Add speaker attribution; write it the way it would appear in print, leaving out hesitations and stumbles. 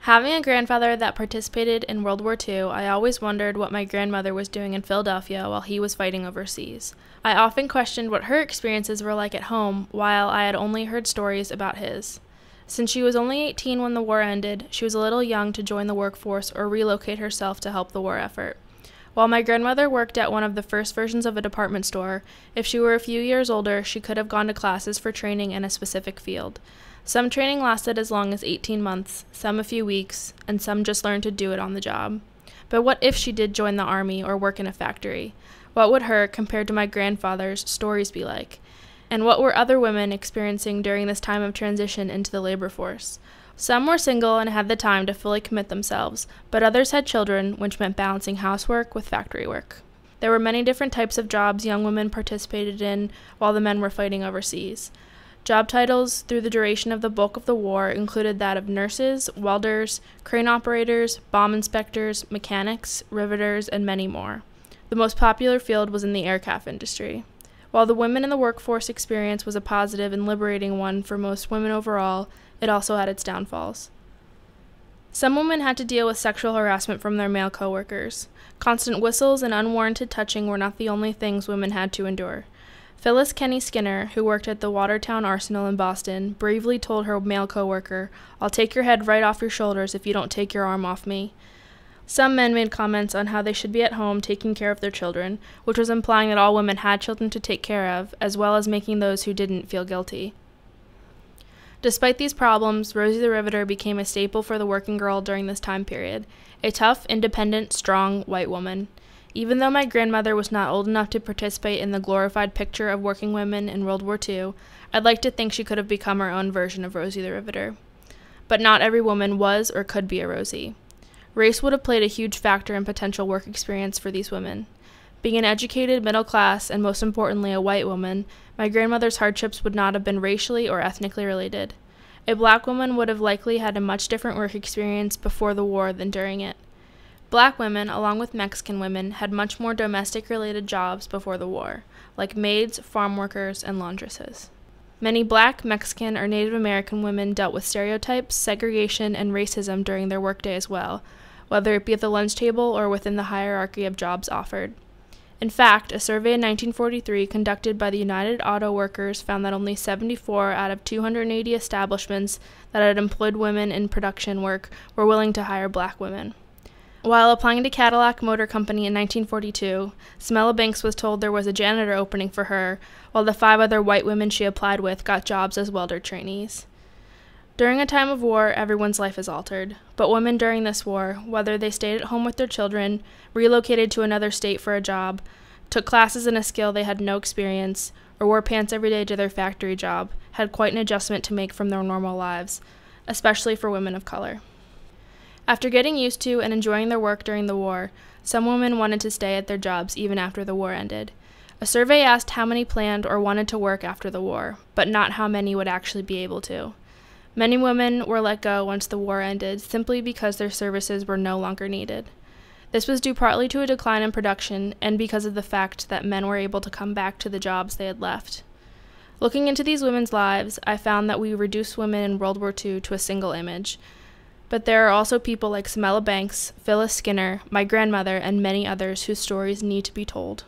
Speaker 1: Having a grandfather that participated in World War II, I always wondered what my grandmother was doing in Philadelphia while he was fighting overseas. I often questioned what her experiences were like at home, while I had only heard stories about his. Since she was only 18 when the war ended, she was a little young to join the workforce or relocate herself to help the war effort. While my grandmother worked at one of the first versions of a department store, if she were a few years older, she could have gone to classes for training in a specific field. Some training lasted as long as 18 months, some a few weeks, and some just learned to do it on the job. But what if she did join the army or work in a factory? What would her, compared to my grandfather's, stories be like? And what were other women experiencing during this time of transition into the labor force? Some were single and had the time to fully commit themselves, but others had children, which meant balancing housework with factory work. There were many different types of jobs young women participated in while the men were fighting overseas. Job titles through the duration of the bulk of the war included that of nurses, welders, crane operators, bomb inspectors, mechanics, riveters, and many more. The most popular field was in the aircraft industry. While the women in the workforce experience was a positive and liberating one for most women overall, it also had its downfalls. Some women had to deal with sexual harassment from their male coworkers. Constant whistles and unwarranted touching were not the only things women had to endure. Phyllis Kenny Skinner, who worked at the Watertown Arsenal in Boston, bravely told her male coworker, "I'll take your head right off your shoulders if you don't take your arm off me." Some men made comments on how they should be at home taking care of their children, which was implying that all women had children to take care of, as well as making those who didn't feel guilty. Despite these problems, Rosie the Riveter became a staple for the working girl during this time period, a tough, independent, strong, white woman. Even though my grandmother was not old enough to participate in the glorified picture of working women in World War II, I'd like to think she could have become her own version of Rosie the Riveter. But not every woman was or could be a Rosie. Race would have played a huge factor in potential work experience for these women. Being an educated, middle class, and most importantly a white woman, my grandmother's hardships would not have been racially or ethnically related. A black woman would have likely had a much different work experience before the war than during it. Black women, along with Mexican women, had much more domestic-related jobs before the war, like maids, farm workers, and laundresses. Many Black, Mexican, or Native American women dealt with stereotypes, segregation, and racism during their workday as well, whether it be at the lunch table or within the hierarchy of jobs offered. In fact, a survey in 1943 conducted by the United Auto Workers found that only 74 out of 280 establishments that had employed women in production work were willing to hire Black women. While applying to Cadillac Motor Company in 1942, Smella Banks was told there was a janitor opening for her, while the 5 other white women she applied with got jobs as welder trainees. During a time of war, everyone's life is altered, but women during this war, whether they stayed at home with their children, relocated to another state for a job, took classes in a skill they had no experience, or wore pants every day to their factory job, had quite an adjustment to make from their normal lives, especially for women of color. After getting used to and enjoying their work during the war, some women wanted to stay at their jobs even after the war ended. A survey asked how many planned or wanted to work after the war, but not how many would actually be able to. Many women were let go once the war ended simply because their services were no longer needed. This was due partly to a decline in production and because of the fact that men were able to come back to the jobs they had left. Looking into these women's lives, I found that we reduced women in World War II to a single image. But there are also people like Smella Banks, Phyllis Skinner, my grandmother, and many others whose stories need to be told.